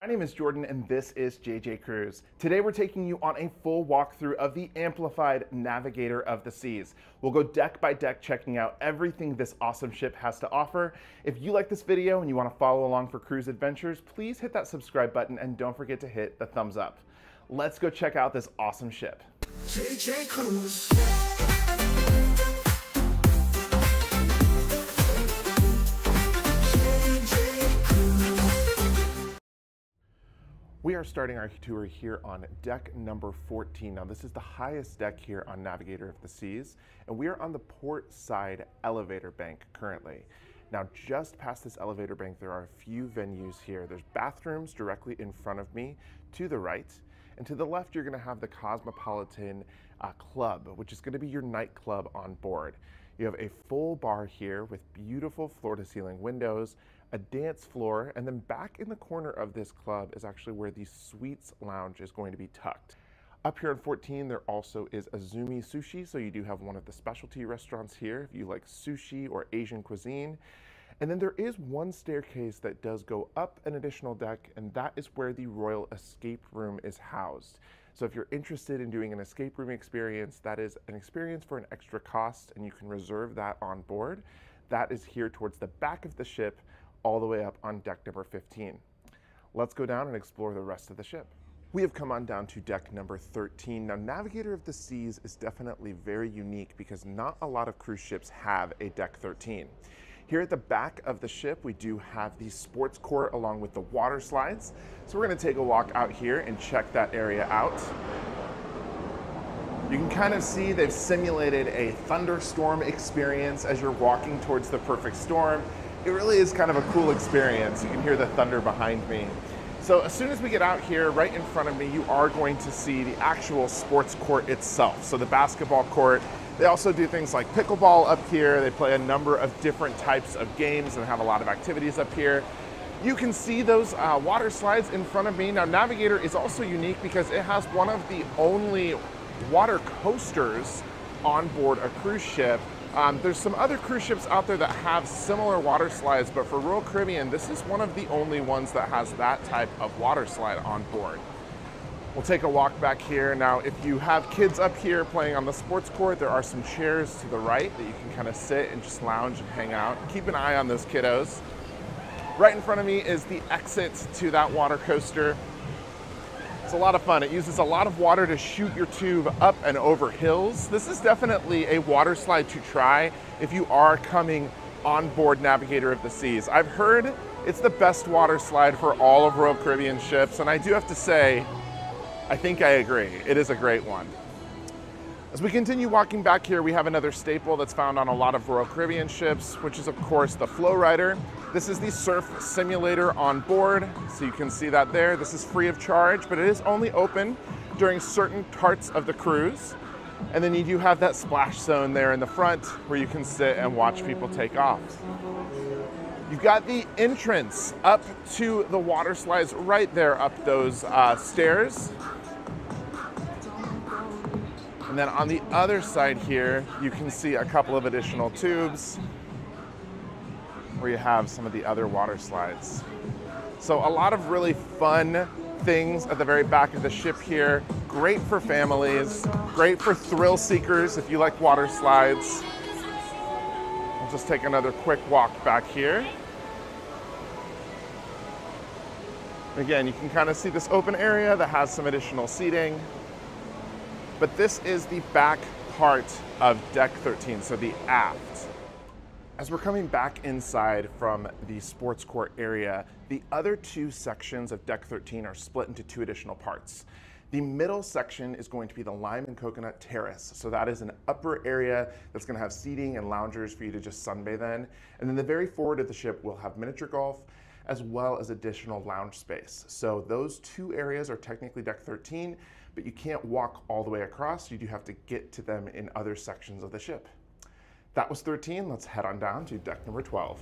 My name is Jordan and this is JJ Cruise. Today we're taking you on a full walkthrough of the Amplified Navigator of the Seas. We'll go deck by deck checking out everything this awesome ship has to offer. If you like this video and you want to follow along for cruise adventures, please hit that subscribe button and don't forget to hit the thumbs up. Let's go check out this awesome ship. JJ Cruise. We are starting our tour here on deck number 14. Now this is the highest deck here on Navigator of the Seas, and we are on the port side elevator bank currently. Now just past this elevator bank there are a few venues here. There's bathrooms directly in front of me to the right, and to the left you're going to have the Cosmopolitan Club, which is going to be your nightclub on board. You have a full bar here with beautiful floor-to-ceiling windows, a dance floor, and then back in the corner of this club is actually where the Suites Lounge is going to be tucked. Up here on 14, there also is Azumi Sushi, so you do have one of the specialty restaurants here if you like sushi or Asian cuisine. And then there is one staircase that does go up an additional deck, and that is where the Royal Escape Room is housed. So if you're interested in doing an escape room experience, that is an experience for an extra cost, and you can reserve that on board. That is here towards the back of the ship, all the way up on deck number 15. Let's go down and explore the rest of the ship. We have come on down to deck number 13. Now, Navigator of the Seas is definitely very unique because not a lot of cruise ships have a deck 13. Here at the back of the ship, we do have the sports court along with the water slides. So we're gonna take a walk out here and check that area out. You can kind of see they've simulated a thunderstorm experience as you're walking towards the perfect storm. It really is kind of a cool experience. You can hear the thunder behind me. So as soon as we get out here, right in front of me, you are going to see the actual sports court itself. So the basketball court. They also do things like pickleball up here. They play a number of different types of games and have a lot of activities up here. You can see those water slides in front of me. Now Navigator is also unique because it has one of the only water coasters on board a cruise ship. There's some other cruise ships out there that have similar water slides, but for Royal Caribbean, this is one of the only ones that has that type of water slide on board. We'll take a walk back here. Now, if you have kids up here playing on the sports court, there are some chairs to the right that you can kind of sit and just lounge and hang out. Keep an eye on those kiddos. Right in front of me is the exit to that water coaster. It's a lot of fun. It uses a lot of water to shoot your tube up and over hills. This is definitely a water slide to try if you are coming on board Navigator of the Seas. I've heard it's the best water slide for all of Royal Caribbean ships, and I do have to say, I think I agree. It is a great one. As we continue walking back here, we have another staple that's found on a lot of Royal Caribbean ships, which is of course the Flow Rider. This is the surf simulator on board, so you can see that there. This is free of charge, but it is only open during certain parts of the cruise. And then you do have that splash zone there in the front where you can sit and watch people take off. You've got the entrance up to the water slides right there up those stairs. And then on the other side here, you can see a couple of additional tubes where you have some of the other water slides. So a lot of really fun things at the very back of the ship here. Great for families, great for thrill seekers if you like water slides. We'll just take another quick walk back here. Again, you can kind of see this open area that has some additional seating. But this is the back part of deck 13, so the aft. As we're coming back inside from the sports court area, the other two sections of deck 13 are split into two additional parts. The middle section is going to be the Lime and Coconut Terrace. So that is an upper area that's going to have seating and loungers for you to just sunbathe in. And then the very forward of the ship will have miniature golf as well as additional lounge space. So those two areas are technically deck 13, but you can't walk all the way across. You do have to get to them in other sections of the ship. That was 13. Let's head on down to deck number 12.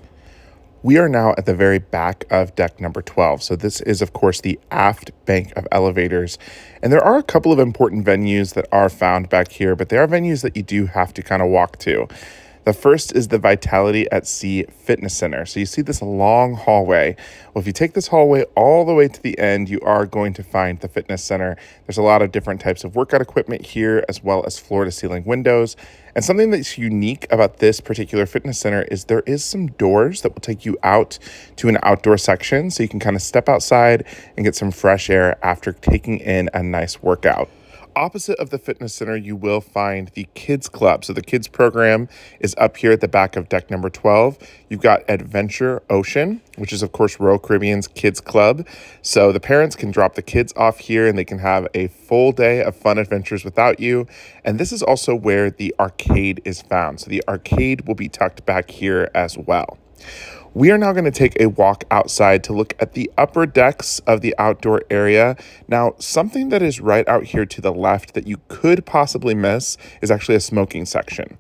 We are now at the very back of deck number 12. So this is, of course, the aft bank of elevators. And there are a couple of important venues that are found back here, but they are venues that you do have to kind of walk to. The first is the Vitality at Sea Fitness Center. So you see this long hallway. Well, if you take this hallway all the way to the end, you are going to find the fitness center. There's a lot of different types of workout equipment here, as well as floor-to-ceiling windows. And something that's unique about this particular fitness center is there is some doors that will take you out to an outdoor section, so you can kind of step outside and get some fresh air after taking in a nice workout. Opposite of the fitness center, you will find the kids club. So the kids program is up here at the back of deck number 12. You've got Adventure Ocean, which is of course Royal Caribbean's kids club. So the parents can drop the kids off here and they can have a full day of fun adventures without you. And this is also where the arcade is found. So the arcade will be tucked back here as well. We are now going to take a walk outside to look at the upper decks of the outdoor area. Now, something that is right out here to the left that you could possibly miss is actually a smoking section.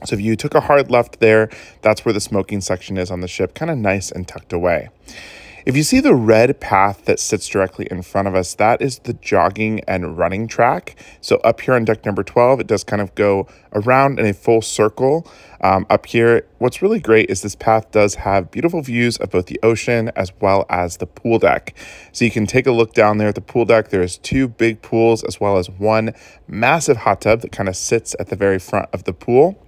So if you took a hard left there, that's where the smoking section is on the ship, kind of nice and tucked away. If you see the red path that sits directly in front of us, that is the jogging and running track. So up here on deck number 12, it does kind of go around in a full circle. Up here, what's really great is this path does have beautiful views of both the ocean as well as the pool deck. So you can take a look down there at the pool deck. There's two big pools as well as one massive hot tub that kind of sits at the very front of the pool.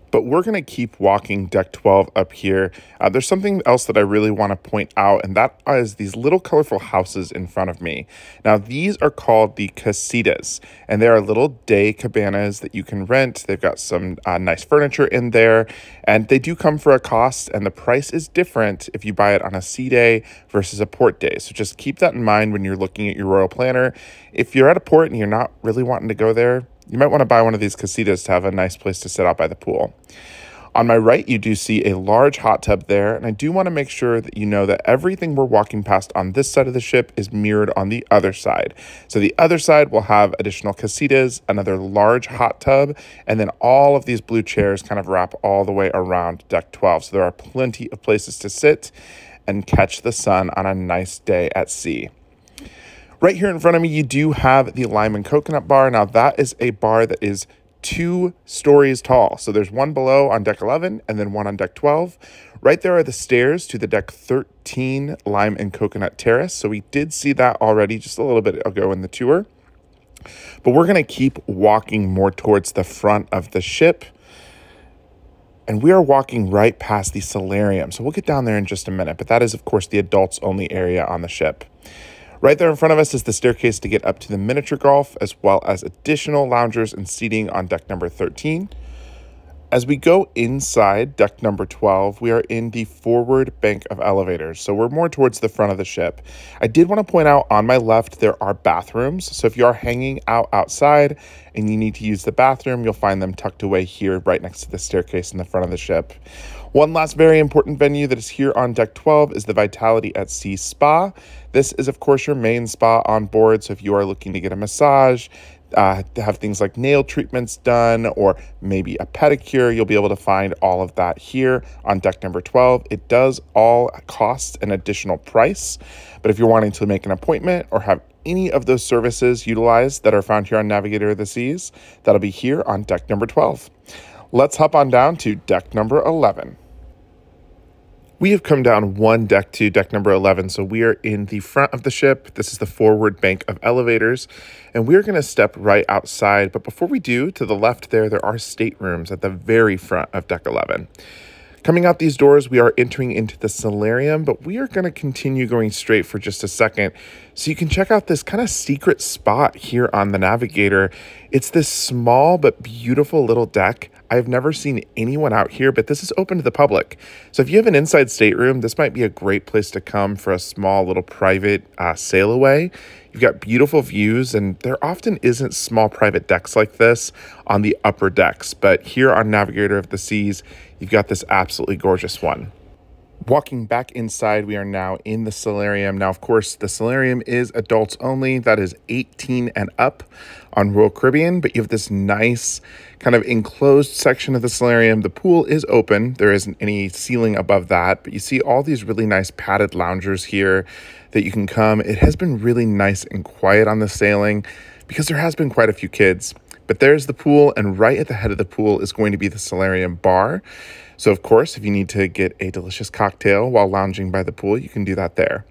But we're going to keep walking deck 12 up here. There's something else that I really want to point out, and that is these little colorful houses in front of me. Now, these are called the casitas, and they are little day cabanas that you can rent. They've got some nice furniture in there, and they do come for a cost, and the price is different if you buy it on a sea day versus a port day. So just keep that in mind when you're looking at your Royal Planner. If you're at a port and you're not really wanting to go there, you might want to buy one of these casitas to have a nice place to sit out by the pool. On my right, you do see a large hot tub there, and I do want to make sure that you know that everything we're walking past on this side of the ship is mirrored on the other side. So the other side will have additional casitas, another large hot tub, and then all of these blue chairs kind of wrap all the way around deck 12. So there are plenty of places to sit and catch the sun on a nice day at sea. Right here in front of me, you do have the Lime and Coconut Bar. Now, that is a bar that is 2 stories tall. So there's one below on deck 11 and then one on deck 12. Right there are the stairs to the deck 13 Lime and Coconut Terrace. So we did see that already just a little bit ago in the tour. But we're going to keep walking more towards the front of the ship. And we are walking right past the solarium. So we'll get down there in just a minute. But that is, of course, the adults only area on the ship. Right there in front of us is the staircase to get up to the miniature golf, as well as additional loungers and seating on deck number 13. As we go inside deck number 12, we are in the forward bank of elevators, so we're more towards the front of the ship. I did want to point out on my left, there are bathrooms. So if you are hanging out outside and you need to use the bathroom, you'll find them tucked away here right next to the staircase in the front of the ship. One last very important venue that is here on deck 12 is the Vitality at Sea Spa. This is, of course, your main spa on board. So if you are looking to get a massage, to have things like nail treatments done, or maybe a pedicure, you'll be able to find all of that here on deck number 12. It does all cost an additional price, but if you're wanting to make an appointment or have any of those services utilized that are found here on Navigator of the Seas, that'll be here on deck number 12. Let's hop on down to deck number 11. We have come down one deck to deck number 11, so we are in the front of the ship. This is the forward bank of elevators, and we're going to step right outside. But before we do, to the left there are staterooms at the very front of deck 11. Coming out these doors, we are entering into the solarium, but we are going to continue going straight for just a second so you can check out this kind of secret spot here on the Navigator. It's this small but beautiful little deck. I've never seen anyone out here, but this is open to the public. So if you have an inside stateroom, this might be a great place to come for a small little private sail away. You've got beautiful views, and there often isn't small private decks like this on the upper decks. But here on Navigator of the Seas, you've got this absolutely gorgeous one. Walking back inside, we are now in the solarium. Now, of course, the solarium is adults only. That is 18 and up on Royal Caribbean, but you have this nice kind of enclosed section of the solarium. The pool is open. There isn't any ceiling above that, but you see all these really nice padded loungers here that you can come. It has been really nice and quiet on the sailing because there has been quite a few kids. But there's the pool, and right at the head of the pool is going to be the solarium bar. So of course, if you need to get a delicious cocktail while lounging by the pool, you can do that there.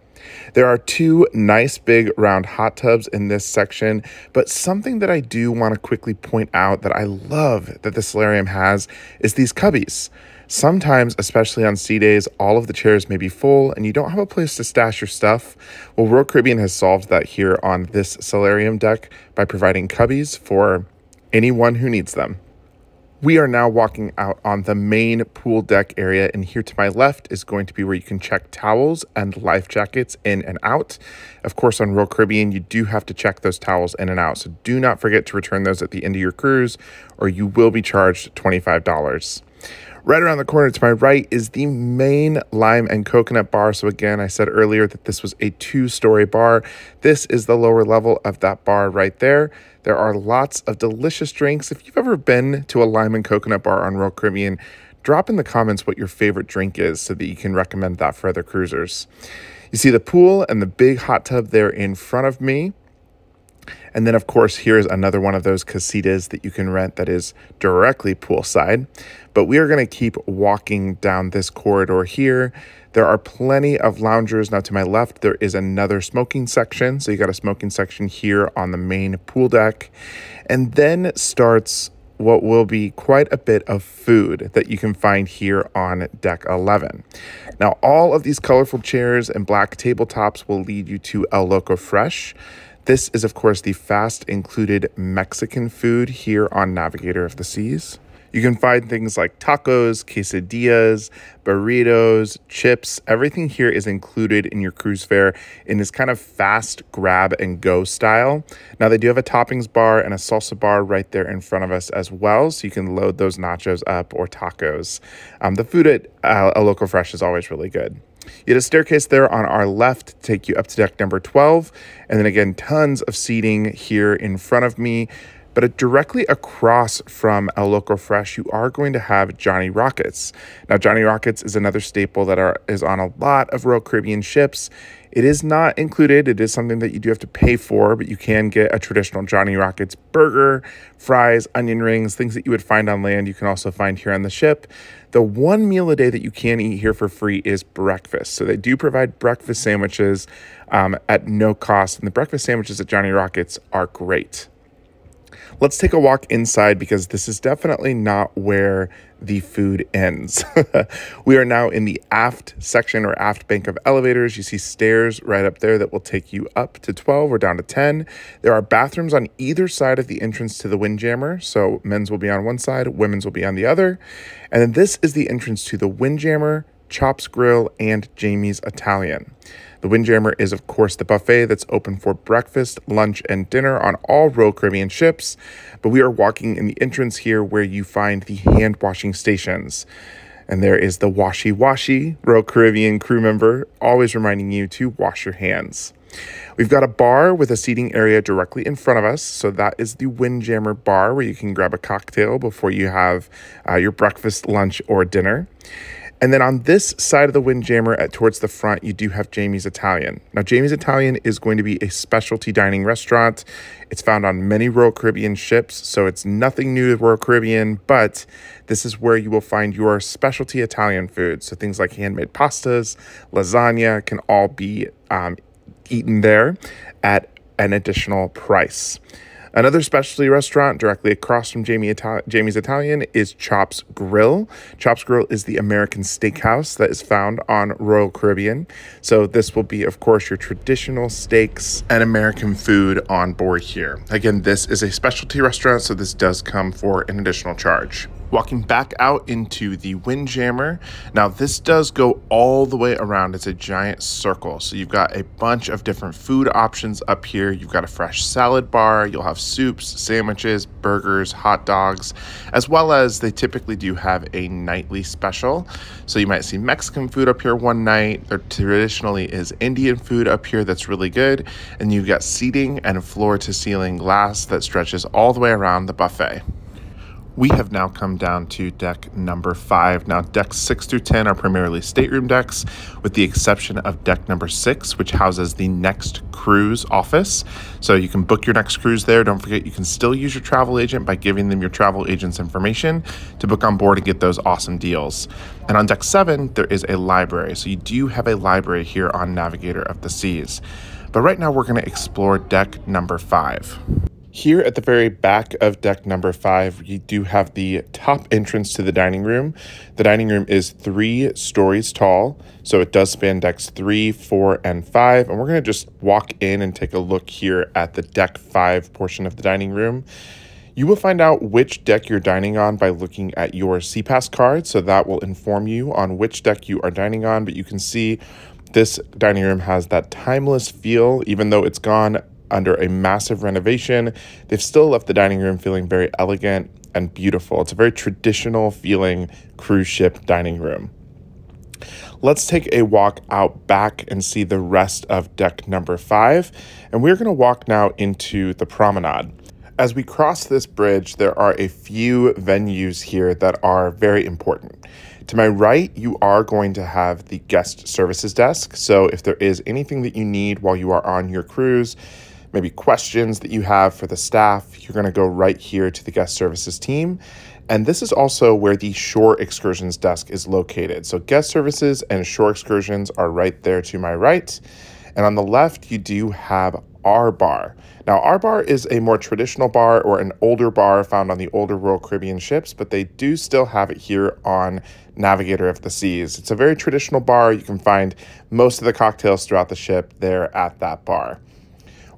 There are two nice big round hot tubs in this section, but something that I do want to quickly point out that I love that the solarium has is these cubbies. Sometimes, especially on sea days, all of the chairs may be full and you don't have a place to stash your stuff. Well, Royal Caribbean has solved that here on this solarium deck by providing cubbies for anyone who needs them. We are now walking out on the main pool deck area, and here to my left is going to be where you can check towels and life jackets in and out. Of course, on Royal Caribbean, you do have to check those towels in and out, so do not forget to return those at the end of your cruise, or you will be charged $25. Right around the corner to my right is the main lime and coconut bar. So again, I said earlier that this was a 2-story bar. This is the lower level of that bar right there. There are lots of delicious drinks. If you've ever been to a lime and coconut bar on Royal Caribbean, drop in the comments what your favorite drink is so that you can recommend that for other cruisers. You see the pool and the big hot tub there in front of me. And then, of course, here's another one of those casitas that you can rent that is directly poolside. But we are going to keep walking down this corridor here. There are plenty of loungers. Now, to my left, there is another smoking section. So you got a smoking section here on the main pool deck. And then starts what will be quite a bit of food that you can find here on deck 11. Now, all of these colorful chairs and black tabletops will lead you to El Loco Fresh. This is, of course, the fast included Mexican food here on Navigator of the Seas. You can find things like tacos, quesadillas, burritos, chips. Everything here is included in your cruise fare in this kind of fast grab and go style. Now, they do have a toppings bar and a salsa bar right there in front of us as well, so you can load those nachos up or tacos. The food at El Loco Fresh is always really good. You had a staircase there on our left to take you up to deck number 12. And then again, tons of seating here in front of me. But directly across from El Loco Fresh, you are going to have Johnny Rockets. Now, Johnny Rockets is another staple that is on a lot of Royal Caribbean ships. It is not included. It is something that you do have to pay for, but you can get a traditional Johnny Rockets burger, fries, onion rings, things that you would find on land. You can also find here on the ship. The one meal a day that you can eat here for free is breakfast. So they do provide breakfast sandwiches at no cost, and the breakfast sandwiches at Johnny Rockets are great. Let's take a walk inside because this is definitely not where the food ends. We are now in the aft section or aft bank of elevators. You see stairs right up there that will take you up to 12 or down to 10. There are bathrooms on either side of the entrance to the Windjammer. So men's will be on one side, women's will be on the other. And then this is the entrance to the Windjammer, Chops Grill, and Jamie's Italian. The Windjammer is, of course, the buffet that's open for breakfast, lunch, and dinner on all Royal Caribbean ships. But we are walking in the entrance here where you find the hand washing stations. And there is the Washy Washy Royal Caribbean crew member, always reminding you to wash your hands. We've got a bar with a seating area directly in front of us. So that is the Windjammer bar where you can grab a cocktail before you have your breakfast, lunch, or dinner. And then on this side of the Windjammer towards the front, you do have Jamie's Italian. Now, Jamie's Italian is going to be a specialty dining restaurant. It's found on many Royal Caribbean ships, so it's nothing new to Royal Caribbean, but this is where you will find your specialty Italian food. So things like handmade pastas, lasagna can all be eaten there at an additional price. Another specialty restaurant directly across from Jamie's Italian is Chops Grill. Chops Grill is the American steakhouse that is found on Royal Caribbean. So this will be, of course, your traditional steaks and American food on board here. Again, this is a specialty restaurant, so this does come for an additional charge. Walking back out into the Windjammer. Now, this does go all the way around. It's a giant circle. So you've got a bunch of different food options up here. You've got a fresh salad bar. You'll have soups, sandwiches, burgers, hot dogs, as well as they typically do have a nightly special. So you might see Mexican food up here one night. There traditionally is Indian food up here that's really good. And you've got seating and floor-to-ceiling glass that stretches all the way around the buffet. We have now come down to deck number 5. Now, decks 6 through 10 are primarily stateroom decks, with the exception of deck number 6, which houses the Next Cruise office. So you can book your next cruise there. Don't forget, you can still use your travel agent by giving them your travel agent's information to book on board and get those awesome deals. And on deck 7, there is a library. So you do have a library here on Navigator of the Seas. But right now, we're going to explore deck number 5. Here at the very back of deck number 5, you do have the top entrance to the dining room. The dining room is 3 stories tall, so it does span decks 3, 4, and 5. And we're going to just walk in and take a look here at the deck 5 portion of the dining room. You will find out which deck you're dining on by looking at your SeaPass card, so that will inform you on which deck you are dining on. But you can see this dining room has that timeless feel, even though it's gone under a massive renovation. They've still left the dining room feeling very elegant and beautiful. It's a very traditional feeling cruise ship dining room. Let's take a walk out back and see the rest of deck number 5. And we're going to walk now into the promenade. As we cross this bridge, there are a few venues here that are very important. To my right, you are going to have the guest services desk. So if there is anything that you need while you are on your cruise, maybe questions that you have for the staff, you're going to go right here to the guest services team. And this is also where the shore excursions desk is located. So guest services and shore excursions are right there to my right. And on the left, you do have our bar. Now, our bar is a more traditional bar or an older bar found on the older Royal Caribbean ships, but they do still have it here on Navigator of the Seas. It's a very traditional bar. You can find most of the cocktails throughout the ship there at that bar.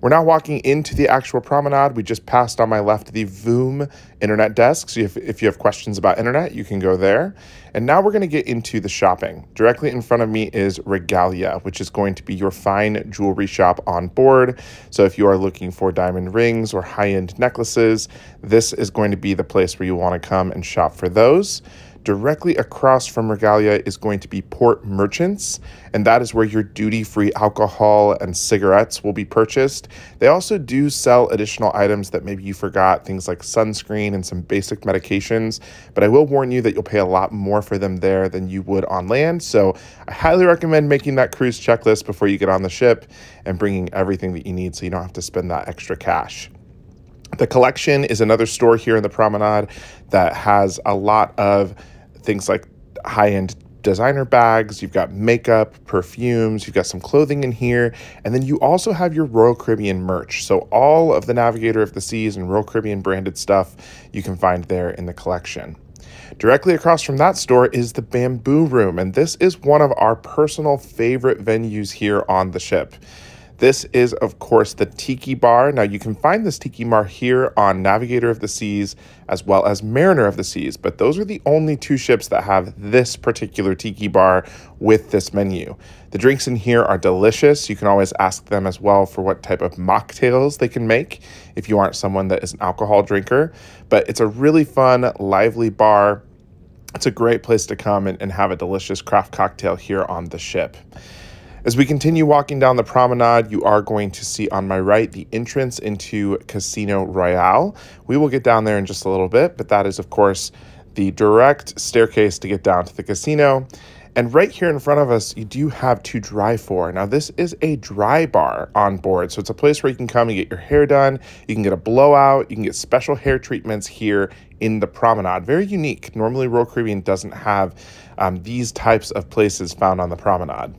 We're now walking into the actual promenade. We just passed on my left the Voom internet desk. So if you have questions about internet, you can go there. And now we're going to get into the shopping. Directly in front of me is Regalia, which is going to be your fine jewelry shop on board. So if you are looking for diamond rings or high-end necklaces, this is going to be the place where you want to come and shop for those. Directly across from Regalia is going to be Port Merchants, and that is where your duty-free alcohol and cigarettes will be purchased. They also do sell additional items that maybe you forgot, things like sunscreen and some basic medications, but I will warn you that you'll pay a lot more for them there than you would on land, so I highly recommend making that cruise checklist before you get on the ship and bringing everything that you need so you don't have to spend that extra cash. The Collection is another store here in the promenade that has a lot of things like high-end designer bags, you've got makeup, perfumes, you've got some clothing in here, and then you also have your Royal Caribbean merch. So all of the Navigator of the Seas and Royal Caribbean branded stuff you can find there in the Collection. Directly across from that store is the Bamboo Room, and this is one of our personal favorite venues here on the ship. This is, of course, the Tiki Bar. Now, you can find this Tiki Bar here on Navigator of the Seas as well as Mariner of the Seas, but those are the only 2 ships that have this particular Tiki Bar with this menu. The drinks in here are delicious. You can always ask them as well for what type of mocktails they can make if you aren't someone that is an alcohol drinker, but it's a really fun, lively bar. It's a great place to come and have a delicious craft cocktail here on the ship. As we continue walking down the promenade, you are going to see on my right the entrance into Casino Royale. We will get down there in just a little bit, but that is, of course, the direct staircase to get down to the casino. And right here in front of us, you do have to drive for. Now, this is a dry bar on board, so it's a place where you can come and get your hair done. You can get a blowout. You can get special hair treatments here in the promenade. Very unique. Normally, Royal Caribbean doesn't have these types of places found on the promenade.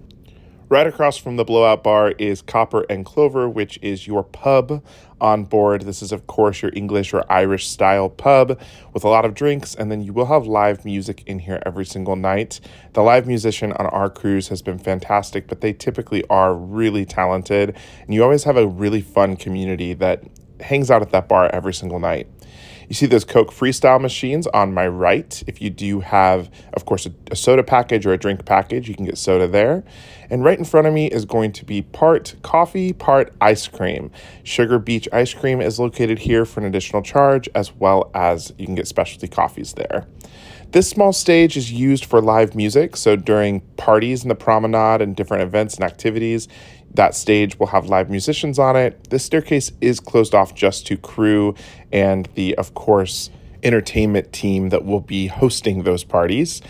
Right across from the Blowout Bar is Copper and Clover, which is your pub on board. This is, of course, your English or Irish style pub with a lot of drinks, and then you will have live music in here every single night. The live musician on our cruise has been fantastic, but they typically are really talented, and you always have a really fun community that hangs out at that bar every single night. You see those Coke Freestyle machines on my right. If you do have, of course, a soda package or a drink package, you can get soda there. And right in front of me is going to be part coffee, part ice cream. Sugar Beach ice cream is located here for an additional charge, as well as you can get specialty coffees there. This small stage is used for live music, so during parties in the promenade and different events and activities, that stage will have live musicians on it. This staircase is closed off just to crew and the, of course, entertainment team that will be hosting those parties.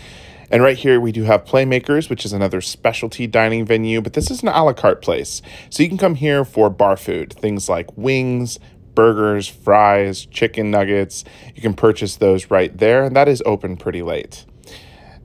And right here, we do have Playmakers, which is another specialty dining venue, but this is an a la carte place. So you can come here for bar food, things like wings, burgers, fries, chicken nuggets. You can purchase those right there, and that is open pretty late.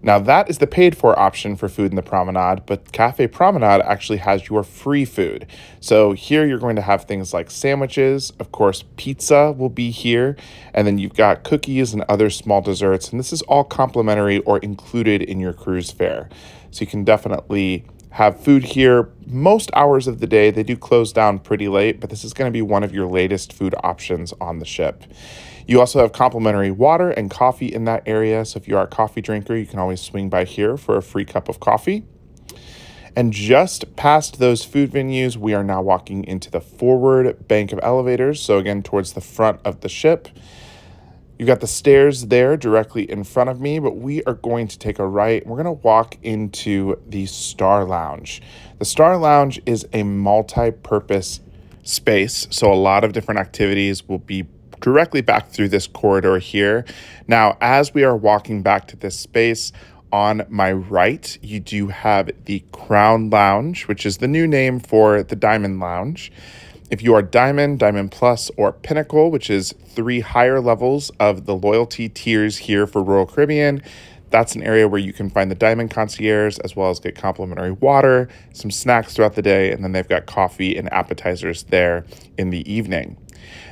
Now that is the paid for option for food in the Promenade, but Cafe Promenade actually has your free food. So here you're going to have things like sandwiches, of course pizza will be here, and then you've got cookies and other small desserts, and this is all complimentary or included in your cruise fare. So you can definitely have food here most hours of the day. They do close down pretty late, but this is going to be one of your latest food options on the ship. You also have complimentary water and coffee in that area, so if you are a coffee drinker, you can always swing by here for a free cup of coffee. And just past those food venues, we are now walking into the forward bank of elevators, so again, towards the front of the ship. You've got the stairs there directly in front of me, but we are going to take a right. We're going to walk into the Star Lounge. The Star Lounge is a multi-purpose space, so a lot of different activities will be directly back through this corridor here. Now, as we are walking back to this space, on my right, you do have the Crown Lounge, which is the new name for the Diamond Lounge. If you are Diamond, Diamond Plus, or Pinnacle, which is 3 higher levels of the loyalty tiers here for Royal Caribbean, that's an area where you can find the Diamond Concierge, as well as get complimentary water, some snacks throughout the day, and then they've got coffee and appetizers there in the evening.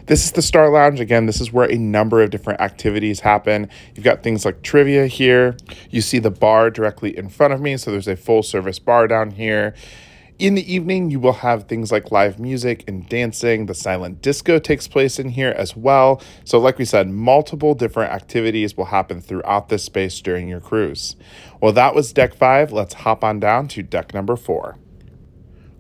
This is the Star Lounge. Again, this is where a number of different activities happen. You've got things like trivia here. You see the bar directly in front of me, so there's a full service bar down here. In the evening, you will have things like live music and dancing. The silent disco takes place in here as well. So like we said, multiple different activities will happen throughout this space during your cruise. Well, that was deck 5. Let's hop on down to deck number 4.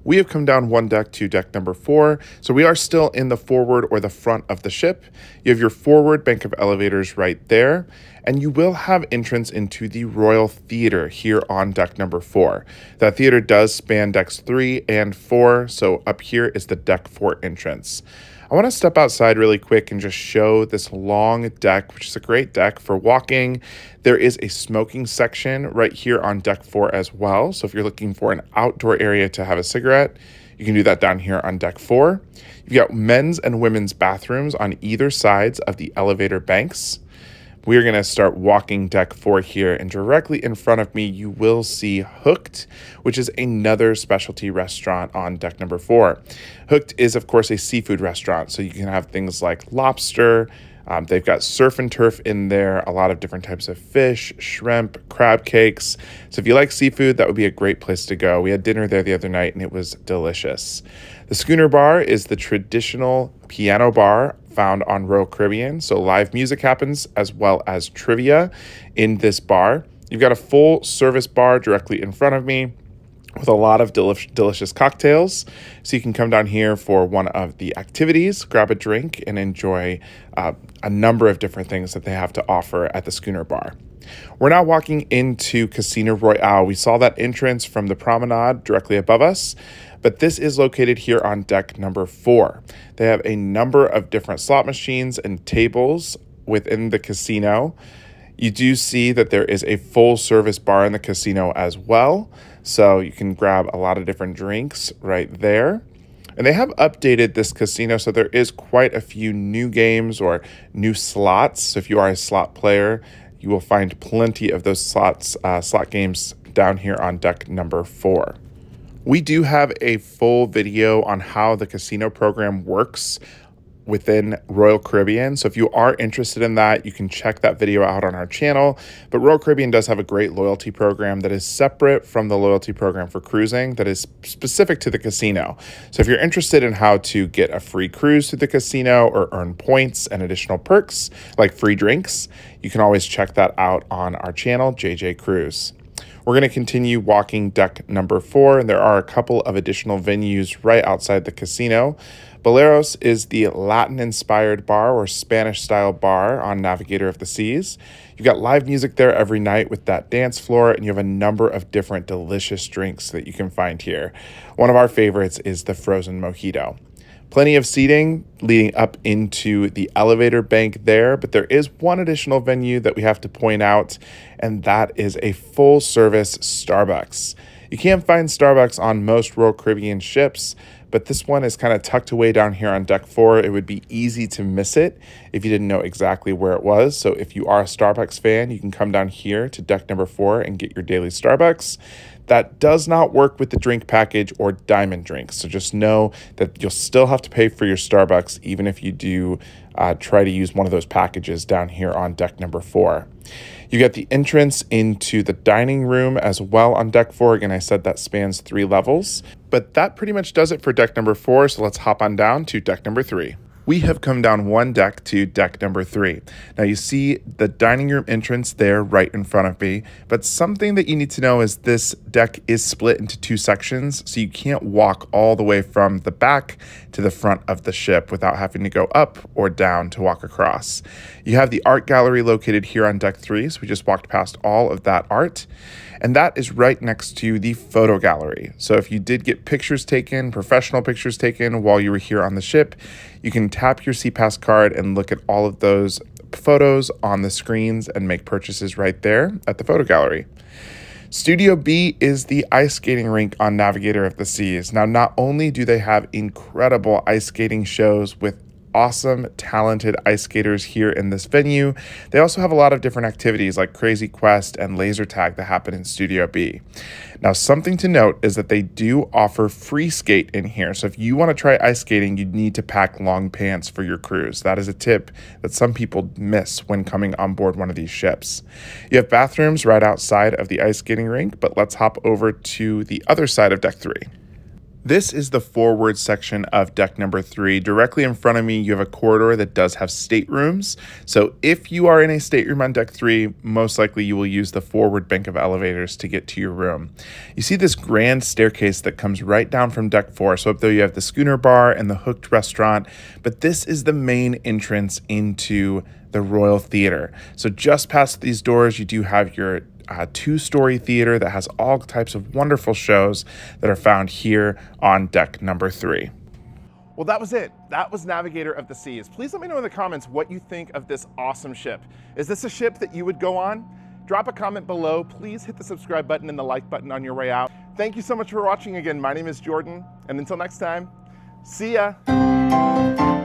We have come down one deck to deck number 4, so we are still in the forward or the front of the ship. You have your forward bank of elevators right there, and you will have entrance into the Royal Theater here on deck number 4. That theater does span decks 3 and 4, so up here is the deck 4 entrance. I want to step outside really quick and just show this long deck, which is a great deck for walking. There is a smoking section right here on deck 4 as well. So if you're looking for an outdoor area to have a cigarette, you can do that down here on deck 4. You've got men's and women's bathrooms on either sides of the elevator banks. We're going to start walking deck 4 here, and directly in front of me, you will see Hooked, which is another specialty restaurant on deck number 4. Hooked is, of course, a seafood restaurant, so you can have things like lobster. They've got surf and turf in there, a lot of different types of fish, shrimp, crab cakes. So if you like seafood, that would be a great place to go. We had dinner there the other night, and it was delicious. The Schooner Bar is the traditional piano bar found on Royal Caribbean. So live music happens as well as trivia in this bar. You've got a full service bar directly in front of me with a lot of delicious cocktails. So you can come down here for one of the activities, grab a drink, and enjoy a number of different things that they have to offer at the Schooner Bar. We're now walking into Casino Royale. We saw that entrance from the promenade directly above us, but this is located here on deck number 4. They have a number of different slot machines and tables within the casino. You do see that there is a full service bar in the casino as well, so you can grab a lot of different drinks right there. And they have updated this casino, so there is quite a few new games or new slots. So if you are a slot player, you will find plenty of those slot games down here on deck number 4. We do have a full video on how the casino program works within Royal Caribbean. So if you are interested in that, you can check that video out on our channel. But Royal Caribbean does have a great loyalty program that is separate from the loyalty program for cruising that is specific to the casino. So if you're interested in how to get a free cruise to the casino or earn points and additional perks like free drinks, you can always check that out on our channel, JJ Cruise. We're going to continue walking deck number 4, and there are a couple of additional venues right outside the casino. Boleros is the Latin-inspired bar or Spanish-style bar on Navigator of the Seas. You've got live music there every night with that dance floor, and you have a number of different delicious drinks that you can find here. One of our favorites is the frozen mojito. Plenty of seating leading up into the elevator bank there, but there is one additional venue that we have to point out, and that is a full-service Starbucks. You can't find Starbucks on most Royal Caribbean ships, but this one is kind of tucked away down here on deck 4. It would be easy to miss it if you didn't know exactly where it was. So if you are a Starbucks fan, you can come down here to deck number 4 and get your daily Starbucks. That does not work with the drink package or diamond drinks. So just know that you'll still have to pay for your Starbucks even if you do try to use one of those packages down here on deck number 4. You get the entrance into the dining room as well on deck 4. Again, I said that spans 3 levels, but that pretty much does it for deck number 4. So let's hop on down to deck number 3. We have come down one deck to deck number 3. Now you see the dining room entrance there right in front of me, but something that you need to know is this deck is split into 2 sections, so you can't walk all the way from the back to the front of the ship without having to go up or down to walk across. You have the art gallery located here on deck 3, so we just walked past all of that art. And that is right next to the photo gallery. So if you did get pictures taken, professional pictures taken while you were here on the ship, you can tap your SeaPass card and look at all of those photos on the screens and make purchases right there at the photo gallery. Studio B is the ice skating rink on Navigator of the Seas. Now, not only do they have incredible ice skating shows with awesome, talented ice skaters here in this venue, they also have a lot of different activities like Crazy Quest and laser tag that happen in Studio B. Now, something to note is that they do offer free skate in here. So if you want to try ice skating, you need to pack long pants for your cruise. That is a tip that some people miss when coming on board one of these ships. You have bathrooms right outside of the ice skating rink, but let's hop over to the other side of deck 3. This is the forward section of deck number 3. Directly in front of me, you have a corridor that does have staterooms. So if you are in a stateroom on deck 3, most likely you will use the forward bank of elevators to get to your room. You see this grand staircase that comes right down from deck 4. So up there you have the schooner bar and the Hooked restaurant, but this is the main entrance into the Royal Theater. So just past these doors, you do have your 2-story theater that has all types of wonderful shows that are found here on deck number 3. Well, that was it. That was Navigator of the Seas. Please let me know in the comments what you think of this awesome ship. Is this a ship that you would go on? Drop a comment below. Please hit the subscribe button and the like button on your way out. Thank you so much for watching again. My name is Jordan, and until next time, see ya.